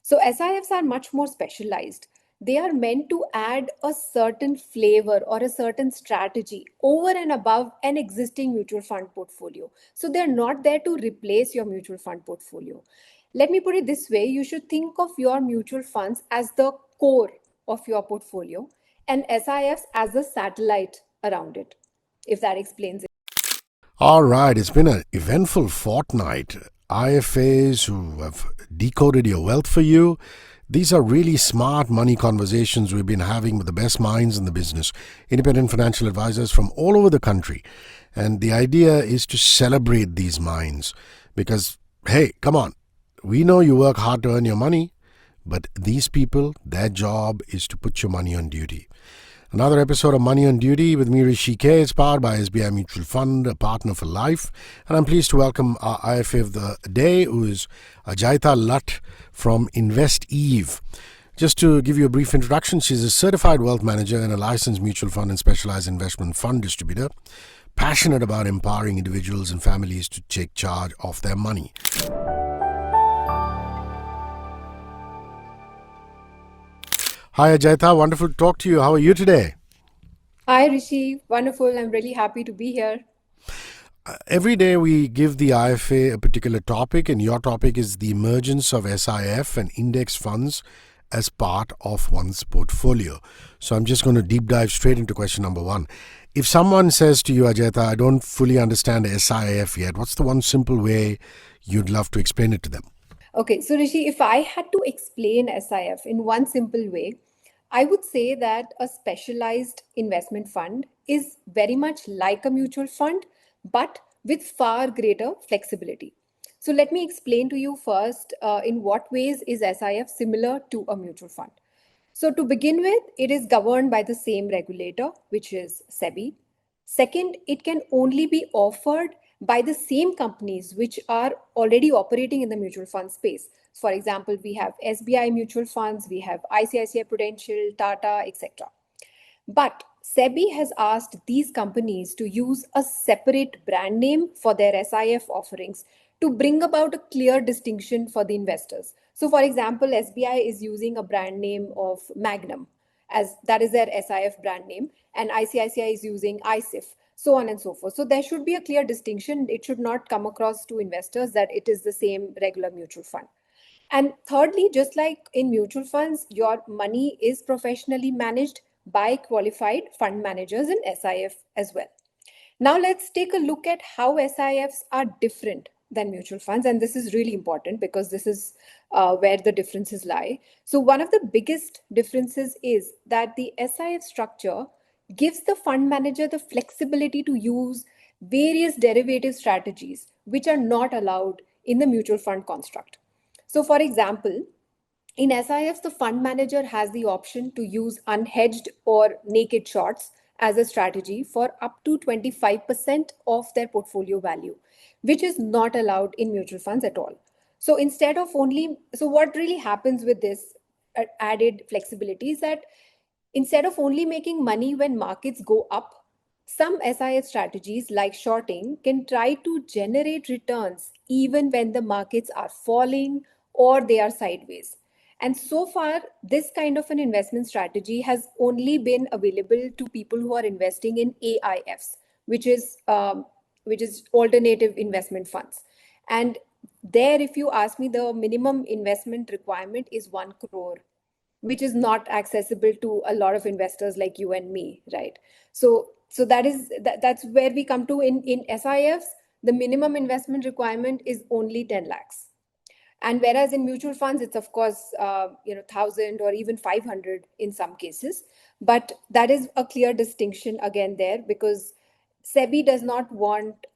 So SIFs are much more specialized. They are meant to add a certain flavor or a certain strategy over and above an existing mutual fund portfolio. So they're not there to replace your mutual fund portfolio. Let me put it this way: you should think of your mutual funds as the core of your portfolio and SIFs as the satellite around it, if that explains it. All right, it's been an eventful fortnight. IFAs who have decoded your wealth for you. These are really smart money conversations we've been having with the best minds in the business, independent financial advisors from all over the country. And the idea is to celebrate these minds because, hey, come on, we know you work hard to earn your money, but these people, their job is to put your money on duty. Another episode of Money on Duty with me, Rishi K. is powered by SBI Mutual Fund, a partner for life. And I'm pleased to welcome our IFA of the day, who is Ajaita Lut from Invest Eve. Just to give you a brief introduction, she's a certified wealth manager and a licensed mutual fund and specialized investment fund distributor, passionate about empowering individuals and families to take charge of their money. Hi, Ajaita. Wonderful to talk to you. How are you today? Hi, Rishi. Wonderful. I'm really happy to be here. Every day we give the IFA a particular topic, and your topic is the emergence of SIF and index funds as part of one's portfolio. So I'm just going to deep dive straight into question number one. If someone says to you, Ajayta, I don't fully understand SIF yet, what's the one simple way you'd love to explain it to them? Okay, so Rishi, if I had to explain SIF in one simple way, I would say that a specialized investment fund is very much like a mutual fund, but with far greater flexibility. So let me explain to you first in what ways is SIF similar to a mutual fund. So to begin with, it is governed by the same regulator, which is SEBI. Second, it can only be offered by the same companies which are already operating in the mutual fund space. For example, we have SBI mutual funds, we have ICICI Prudential, Tata, etc. But SEBI has asked these companies to use a separate brand name for their SIF offerings to bring about a clear distinction for the investors. So, for example, SBI is using a brand name of Magnum, as that is their SIF brand name, and ICICI is using ISIF, so on and so forth. So, there should be a clear distinction. It should not come across to investors that it is the same regular mutual fund. And thirdly, just like in mutual funds, your money is professionally managed by qualified fund managers in SIF as well. Now, let's take a look at how SIFs are different than mutual funds. And this is really important because this is where the differences lie. So, one of the biggest differences is that the SIF structure gives the fund manager the flexibility to use various derivative strategies which are not allowed in the mutual fund construct. So, for example, in SIFs, the fund manager has the option to use unhedged or naked shorts as a strategy for up to 25% of their portfolio value, which is not allowed in mutual funds at all. So what really happens with this added flexibility is that instead of only making money when markets go up, some SIF strategies like shorting can try to generate returns even when the markets are falling or they are sideways. And so far, this kind of an investment strategy has only been available to people who are investing in AIFs, which is alternative investment funds. And there, if you ask me, the minimum investment requirement is 1 crore, which is not accessible to a lot of investors like you and me, right? So that's where we come to in SIFs. The minimum investment requirement is only 10 lakhs, and whereas in mutual funds it's of course 1,000 or even 500 in some cases. But that is a clear distinction again there, because SEBI does not want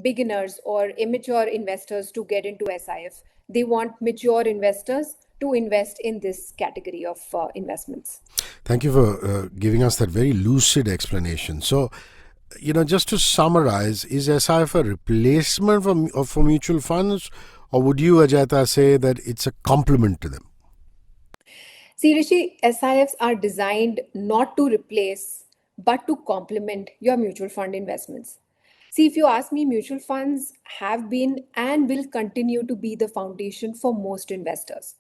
beginners or immature investors to get into SIF. They want mature investors to invest in this category of investments. Thank you for giving us that very lucid explanation. So, just to summarize, is SIF a replacement for mutual funds, or would you, Ajayta, say that it's a complement to them? See, Rishi, SIFs are designed not to replace, but to complement your mutual fund investments. See, if you ask me, mutual funds have been and will continue to be the foundation for most investors.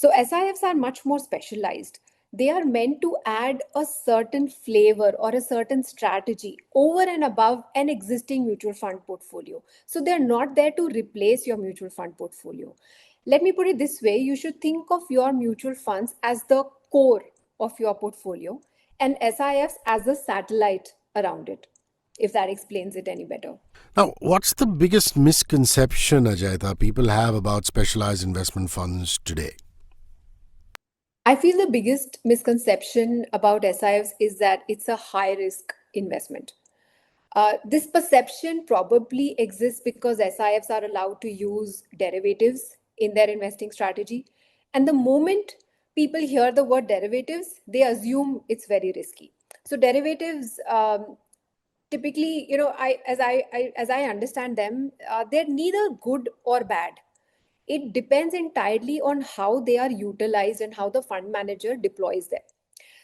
So SIFs are much more specialized. They are meant to add a certain flavor or a certain strategy over and above an existing mutual fund portfolio. So they're not there to replace your mutual fund portfolio. Let me put it this way: you should think of your mutual funds as the core of your portfolio and SIFs as the satellite around it, if that explains it any better. Now, what's the biggest misconception, Ajayita, people have about specialized investment funds today? I feel the biggest misconception about SIFs is that it's a high risk investment. This perception probably exists because SIFs are allowed to use derivatives in their investing strategy. And the moment people hear the word derivatives, they assume it's very risky. So derivatives, typically, as I understand them, they're neither good or bad. It depends entirely on how they are utilized and how the fund manager deploys them.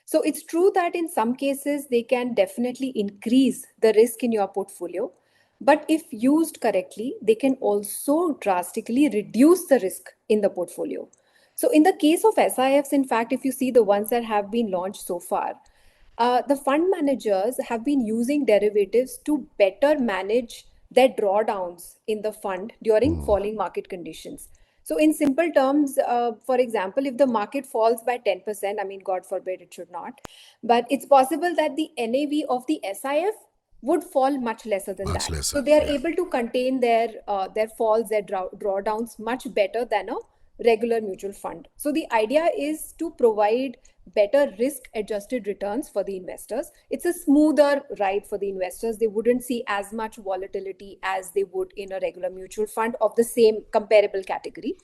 So it's true that in some cases they can definitely increase the risk in your portfolio, but if used correctly, they can also drastically reduce the risk in the portfolio. So in the case of SIFs, in fact, if you see the ones that have been launched so far, the fund managers have been using derivatives to better manage their drawdowns in the fund during falling market conditions. So, in simple terms, for example, if the market falls by 10%, I mean, God forbid it should not, but it's possible that the NAV of the SIF would fall much lesser than Much that. So lesser. they are Yeah. able to contain their falls, their drawdowns much better than a regular mutual fund. So the idea is to provide better risk adjusted returns for the investors. It's a smoother ride for the investors. They wouldn't see as much volatility as they would in a regular mutual fund of the same comparable category.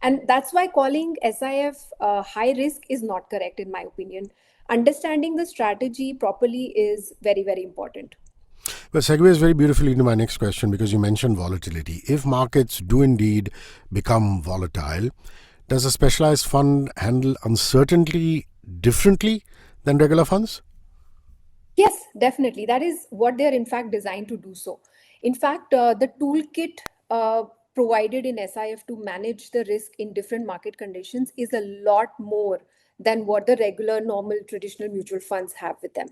And that's why calling SIF high risk is not correct, in my opinion. Understanding the strategy properly is very, very important. Well, segues very beautifully into my next question because you mentioned volatility. If markets do indeed become volatile, does a specialized fund handle uncertainty differently than regular funds? Yes, definitely. That is what they're in fact designed to do so. In fact, the toolkit provided in SIF to manage the risk in different market conditions is a lot more than what the regular, normal, traditional mutual funds have with them.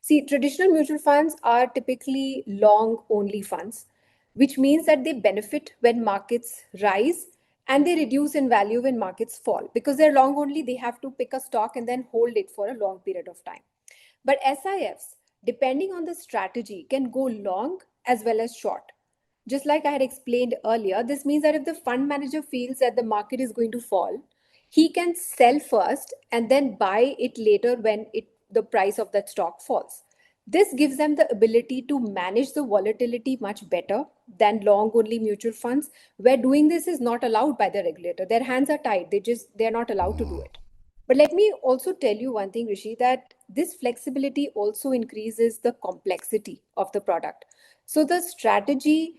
See, traditional mutual funds are typically long only funds, which means that they benefit when markets rise and they reduce in value when markets fall. Because they're long only, they have to pick a stock and then hold it for a long period of time. But SIFs, depending on the strategy, can go long as well as short. Just like I had explained earlier, this means that if the fund manager feels that the market is going to fall, he can sell first and then buy it later when the price of that stock falls. This gives them the ability to manage the volatility much better than long only mutual funds, where doing this is not allowed by the regulator. Their hands are tied. They're not allowed to do it. But let me also tell you one thing, Rishi, that this flexibility also increases the complexity of the product. So the strategy,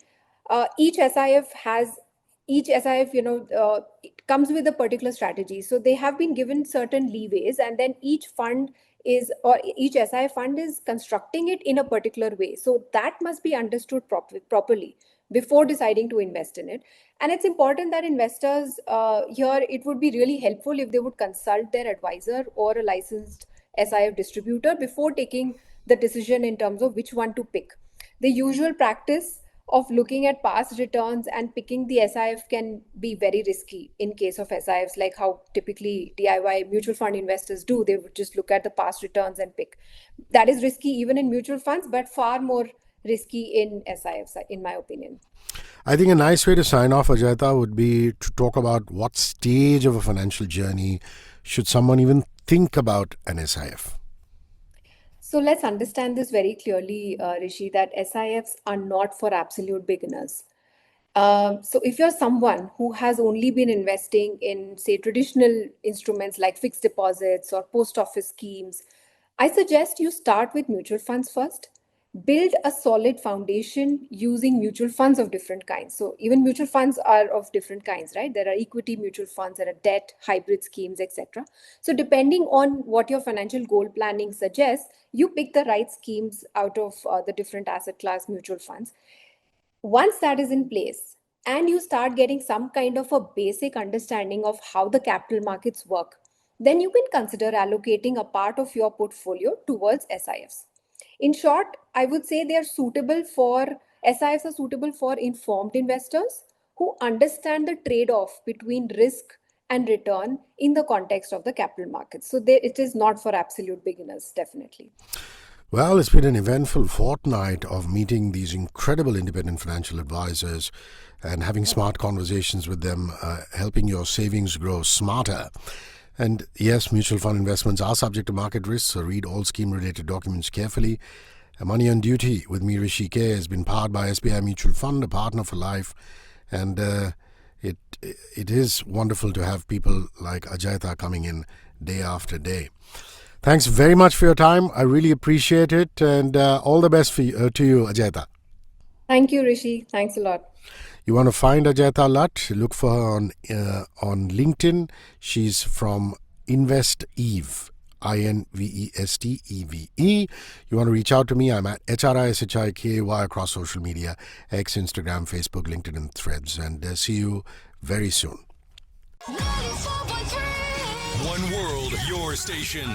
each SIF has each SIF, it comes with a particular strategy. So they have been given certain leeways, and then each fund is, or each SIF fund is constructing it in a particular way. So that must be understood properly before deciding to invest in it. And it's important that investors here, it would be really helpful if they would consult their advisor or a licensed SIF distributor before taking the decision in terms of which one to pick. The usual practice of looking at past returns and picking the SIF can be very risky in case of SIFs, like how typically DIY mutual fund investors do. They would just look at the past returns and pick. That is risky even in mutual funds, but far more risky in SIFs, in my opinion. I think a nice way to sign off, Ajayita, would be to talk about what stage of a financial journey should someone even think about an SIF. So let's understand this very clearly, Rishi, that SIFs are not for absolute beginners. So if you're someone who has only been investing in, say, traditional instruments like fixed deposits or post office schemes, I suggest you start with mutual funds first. Build a solid foundation using mutual funds of different kinds. So even mutual funds are of different kinds, right? There are equity mutual funds, there are debt, hybrid schemes, etc. So depending on what your financial goal planning suggests, you pick the right schemes out of the different asset class mutual funds. Once that is in place, and you start getting some kind of a basic understanding of how the capital markets work, then you can consider allocating a part of your portfolio towards SIFs. In short, I would say they are suitable for SIFs are suitable for informed investors who understand the trade-off between risk and return in the context of the capital markets. So it is not for absolute beginners, definitely. Well, it's been an eventful fortnight of meeting these incredible independent financial advisors and having smart conversations with them, helping your savings grow smarter. And yes, mutual fund investments are subject to market risks, so read all scheme-related documents carefully. Money on Duty with me, Rishi K, has been powered by SBI Mutual Fund, a partner for life. And it is wonderful to have people like Ajayta coming in day after day. Thanks very much for your time. I really appreciate it, and all the best to you, Ajayta. Thank you, Rishi. Thanks a lot. You want to find Ajayta Lut? Look for her on LinkedIn. She's from InvestEve, InvestEve. You want to reach out to me? I'm at HRISHIKAY across social media, X, Instagram, Facebook, LinkedIn, and Threads. And see you very soon. One world, your station.